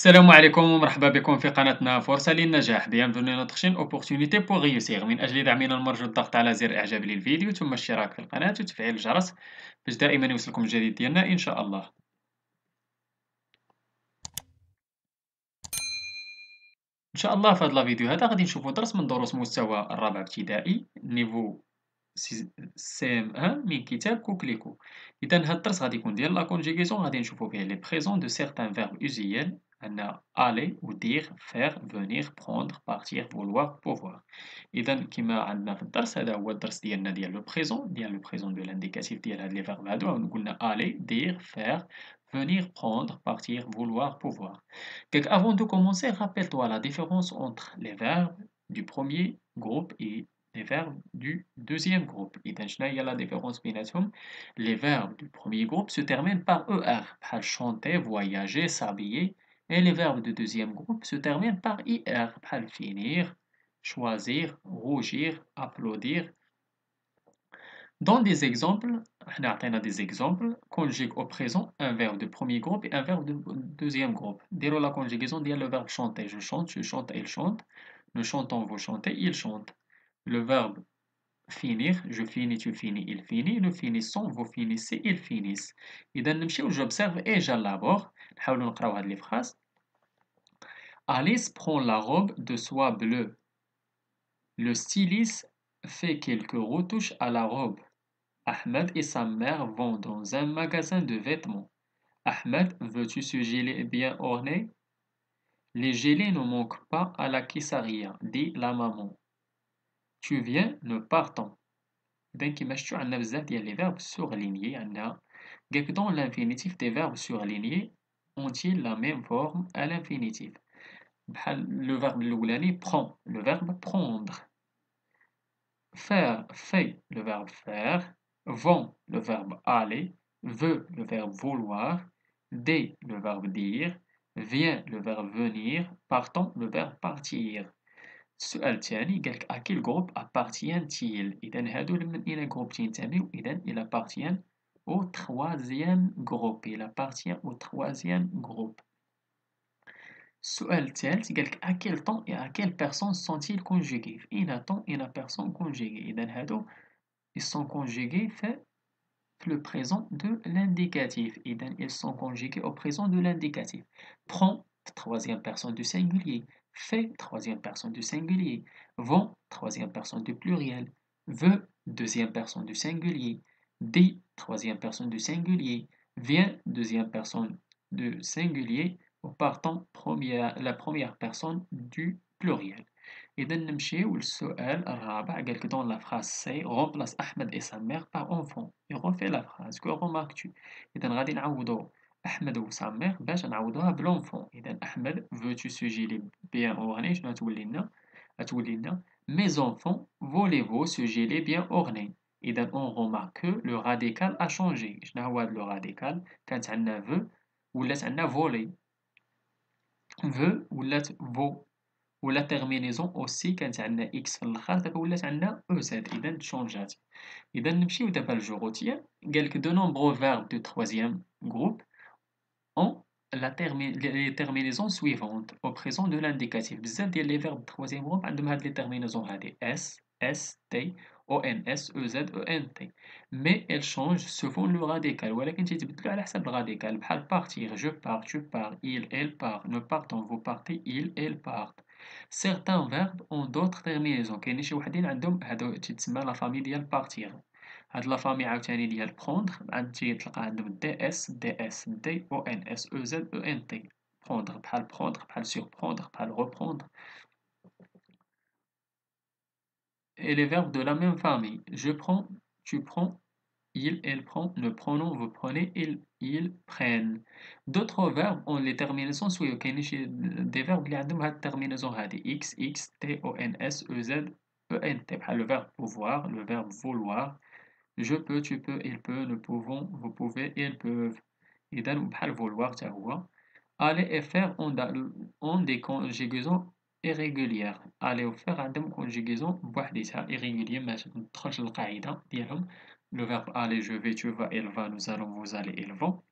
السلام عليكم ومرحبا بكم في قناتنا فرصة للنجاح. Bienvenue à notre chaîne Opportunité pour réussir. من أجل دعمنا المرجو الضغط على زر إعجاب للفيديو ثم الاشتراك في القناة وتفعيل الجرس باش دائما يوصلكم الجديد ديالنا إن شاء الله. إن شاء الله في هذا الفيديو هذا غادي نشوفوا درس من دروس مستوى الرابع ابتدائي نيفو سي ام ان من كتاب كوكليكو. إذا هذا الدرس غادي يكون ديال لا كونجيغيزون، غادي نشوفوا فيه لي بريزون دو سيغتان فيرب اوزيال. عندنا aller و dire, faire, venir, prendre, partir, vouloir, pouvoir. إذا كما عندنا في الدرس هذا هو الدرس ديالنا ديال لو بريزون، ديال لو بريزون دو لانديكاتيف ديال هاد لي فيرب هادو. قلنا aller, dire, faire, venir, prendre, partir, vouloir, pouvoir. Donc, avant de commencer, rappelle-toi la différence entre les verbes du premier groupe et les verbes du deuxième groupe. إذا شنو هي la différence بيناتهم؟ Les verbes du premier groupe se terminent par ER, بحال chanter, voyager, s'habiller. Et les verbes du deuxième groupe se terminent par IR, بحال finir, choisir, rougir, applaudir. Dans des exemples, on a des exemples, conjugue au présent un verbe de premier groupe et un verbe de deuxième groupe. Dès la conjugaison, il y a le verbe chanter. Je chante, tu chantes, il chante. Nous chantons, vous chantez, il chante. Le verbe finir, je finis, tu finis, il finit. Nous finissons, vous finissez, ils finissent. إذا نمشيو j'observe et j'élabore. نحاولوا نقراو هاد les phrases. Alice prend la robe de soie bleue. Le styliste fait quelques retouches à la robe. Ahmed et sa mère vont dans un magasin de vêtements. Ahmed, veux-tu ce gilet bien orné? Les gilets ne manquent pas à la Kisaria, dit la maman. Tu viens, nous partons. إذا كيما شفتوا عندنا بزاف ديال les verbes surlignés. عندنا قالك dans l'infinitif des verbes surlignés ont-ils la même forme à l'infinitif. بحال le verbe الأولاني prend, le verbe prendre. Faire, fait, le verbe faire. Vont, le verbe aller. Veut, le verbe vouloir. Des, le verbe dire. Vient, le verbe venir. Partons, le verbe partir. السؤال الثاني قالك à quel groupe appartient-il. إذا هادو من إلى groupe تينتميو. إذا il appartient au troisième groupe. Il appartient au troisième groupe. السؤال الثالث قالك à quel temps et à quelle personne sont-ils conjugués. في أين temps et la personne conjuguée. إذا هادو ils sont conjugués في le présent de l'indicatif. إذا ils sont conjugués au présent de l'indicatif. Prend, troisième personne du singulier. Fait, troisième personne du singulier. Vont, troisième personne du pluriel. Veut, deuxième personne du singulier. Dit, troisième personne du singulier. Vient, deuxième personne du singulier. Ou partant, la première personne du pluriel. إذا نمشيو للسؤال الرابع. قالك dans la phrase C remplace أحمد et sa mère par enfant et refait la phrase. Que remarques-tu. إذا غادي نعوضو أحمد و sa mère باش نعوضوها بلونفون. إذا أحمد veux-tu ce gilet bien orné. شنو غتولي لنا؟ غتولي لنا mes enfants voulez-vous ce gilet bien orné. إذا on remarque que le radical a changé. شنو هو هاد le radical؟ كانت عندنا veut ولات عندنا voler. veut ولات vaut. ولا terminaison aussi كانت عندنا x في الاخر دابا ولات عندنا ez. اذا تشونجات. اذا نمشيو دابا للجغوتية. قالك de nombreux verbes du troisième groupe ont les terminaisons suivantes au présent de l'indicatif. بزاف ديال les verbes du troisième groupe عندهم هاد les terminaisons هادي s, st, ons, ez, ent. mais elles changent selon le radical. ولكن تيتبدلوا على حسب الراديكال. بحال partir, je pars, tu pars, il, elle part, nous partons, vous partez, il, elle partent. Certains verbes ont d'autres terminaisons. كاينين شي وحدين عندهم هادو تيتسمى لا فامي ديال partir. هاد لا فامي عاوتاني ديال prendre عاد تيتلقى عندهم دي اس دي اس دي او ان اس او زد او ان تي. prendre بحال prendre بحال surprendre بحال reprendre. Et les verbes de la même famille. Je prends, tu prends, il, elle prend, nous prenons, vous prenez, ils prennent. D'autres verbes ont les terminaisons suivantes. كاينين شي des verbes اللي عندهم هاد الترمينيزون هادي x, x, t, o, n, s, e, z, e, n, t. بحال le verbe pouvoir, le verbe vouloir. Je peux, tu peux, il peut, nous pouvons, vous pouvez, ils peuvent. إذا بحال vouloir تا هو. Aller et faire ont des conjugaisons irrégulières. aller و faire عندهم conjugaison بوحديتها irrégulier ما تدخلش القاعدة ديالهم. Le verbe aller, je vais, tu vas, il va, nous allons, vous allez, ils vont.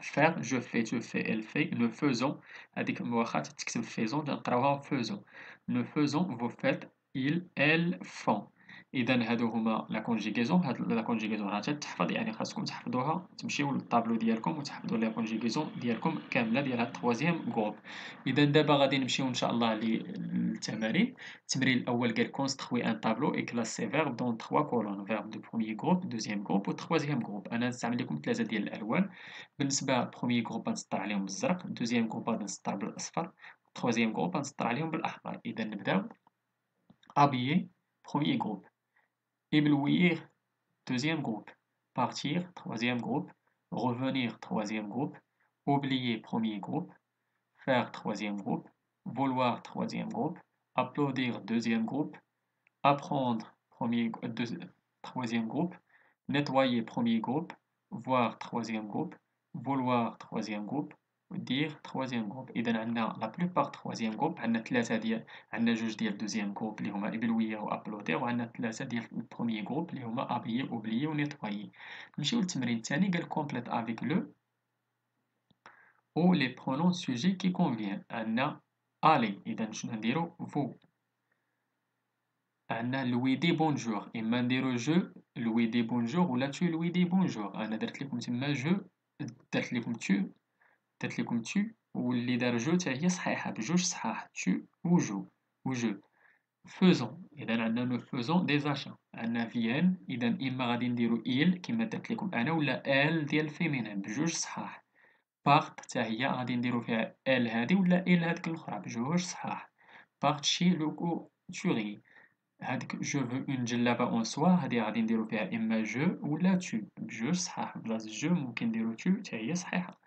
faire je fais tu fais elle fait nous faisons هذيك واخا تكتب faisons تنقراوها faisons nous faisons vous faites ils elles font إذا هادو هما لا كونجيغيزون هاد لا كونجيغيزون راه تتحفظ يعني خاصكم تحفظوها تمشيو للطابلو ديالكم وتحفظوا لا كونجيغيزون ديالكم كاملة ديال هاد التروازيام جروب إذا دابا غادي نمشيو إن شاء الله للتمارين التمرين الأول قال construire un tableau et classer verbe dans 3 colonnes verbe du premier groupe deuxième groupe و troisième groupe أنا نستعمل لكم 3 ديال الألوان بالنسبة بروميي جروب غنسطر عليهم بالزرق دوزيام جروب غادي نسطر بالأصفر تخوازيام جروب غنسطر عليهم بالأحمر إذا نبداو habiller premier groupe éblouir deuxième groupe partir troisième groupe revenir troisième groupe oublier premier groupe faire troisième groupe vouloir troisième groupe applaudir deuxième groupe apprendre troisième groupe nettoyer premier groupe voir troisième groupe vouloir troisième groupe dire troisième groupe إذا عندنا لا بلوبار troisième groupe عندنا ثلاثة ديال عندنا جوج ديال دوزيام groupe اللي هما éblouir و applaudir وعندنا ثلاثة ديال البروميي groupe اللي هما habiller oublier و nettoyer نمشيو للتمرين الثاني قال complète avec le ou les pronoms sujet qui convient عندنا aller إذا شنو نديرو vous عندنا لوي دي بونجور إما نديرو جو لوي دي بونجور ولا تو لوي دي بونجور أنا درت لكم تما جو درت لكم تو واللي دار جو حتى هي صحيحة بجوج صحاح تو و جو فوزون إذا عندنا نو فوزون دي زاشا عندنا فيان إذا إما غادي نديرو إل كيما درت لكم أنا ولا إل ديال الفيمينين بجوج صحاح بارت حتى هي غادي نديرو فيها إل هادي ولا إل هاديك الأخرى بجوج صحاح بارت شي لوكو توري هاديك جو فو اون جلابة اون سوا هادي غادي نديرو فيها إما جو ولا تو بجوج صحاح بلاص جو ممكن نديرو تو حتى هي صحيحة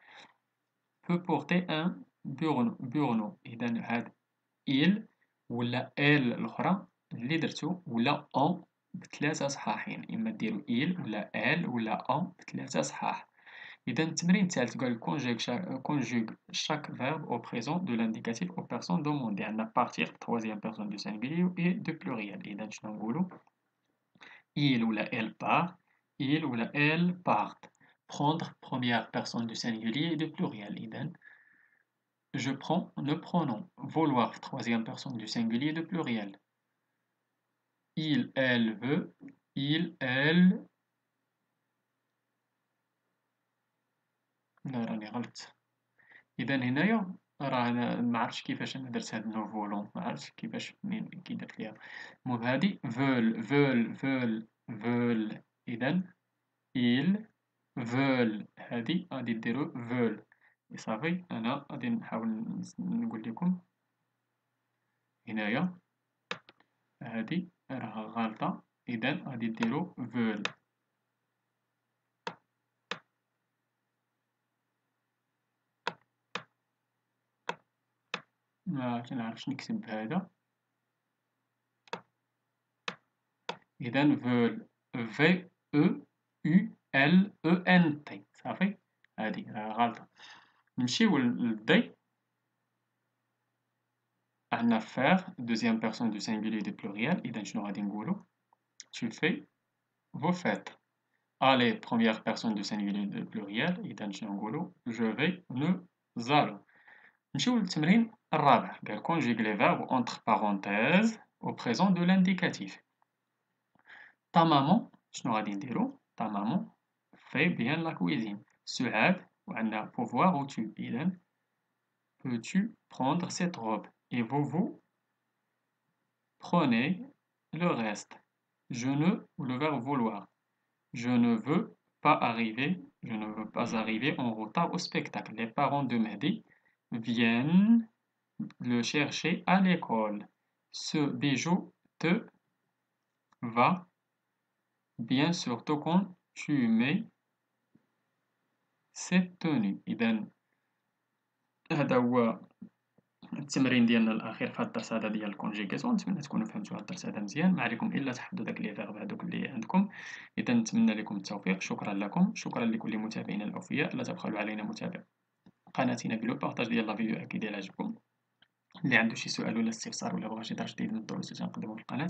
peut porter un burno إذا هاد il ولا elle الأخرى اللي درتو ولا on بثلاثة صحاحين إما ديرو il ولا elle ولا on بثلاثة صحاح إذا التمرين الثالث قال conjugue chaque verbe au présent de l'indicatif aux personnes demandées عندنا partir troisième personne du singulier et du pluriel إذا شنو نقولو il ولا elle part il ولا elle partent prendre première personne du singulier et du pluriel إذا je prends le pronom vouloir troisième personne du singulier et du pluriel il elle veut il elle لا راني غلط إذا هنايا راه أنا معرفتش كيفاش أنا درت هاد نو فولون معرفتش كيفاش منين كي درت ليها المهم هادي veulent إذا ils veulent هادي غادي ديرو veulent صافي أنا غادي نحاول نقول لكم هنايا هادي راها غالطة إذا غادي ديرو veulent ما كنعرفش نكتب بهذا إذا veulent V E U L E N T صافي هادي راها غالطة نمشيو للدي عندنا faire deuxième personne du singulier du pluriel إذا شنو غادي نقولو tu fais vous faites aller première personne du singulier du pluriel إذا شنو نقولو je vais nous allons نمشيو للتمرين الرابع قال conjugue les verbes entre parenthèses au présent de l'indicatif ta maman شنو غادي نديرو ta maman fait bien la cuisine سعاد وعندنا pouvoir و tu إذا peux-tu prendre cette robe et vous prenez le reste je ne le verbe vouloir je ne veux pas arriver en retard au spectacle les parents de Mehdi viennent le chercher à l'école ce bijou te va bien surtout quand tu mets cette tenue إذا هذا هو التمرين ديالنا الأخير في هاد الدرس هذا ديال الكونجيغاسيون نتمنى تكونوا فهمتوا هاد الدرس هذا مزيان ما عليكم إلا تحفظوا داك لي فيرب هادوك اللي عندكم إذا نتمنى لكم التوفيق شكرا لكم شكرا لكل متابعينا الأوفياء لا تبخلوا علينا متابعة قناتنا بلو بارطاج ديال لا فيديو أكيد إلا عجبكم اللي عنده شي سؤال ولا استفسار ولا بغى شي درس جديد من الدروس اللي تنقدمو في القناة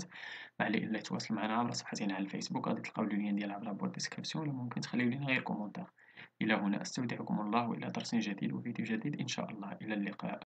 ما عليه إلا يتواصل معنا عبر صفحتنا على الفيسبوك غادي تلقاو اللين ديالها في لابوار ديسكريبسيون ولا ممكن تخليو لينا غير كومونتير إلى هنا أستودعكم الله وإلى درس جديد وفيديو جديد إن شاء الله، إلى اللقاء.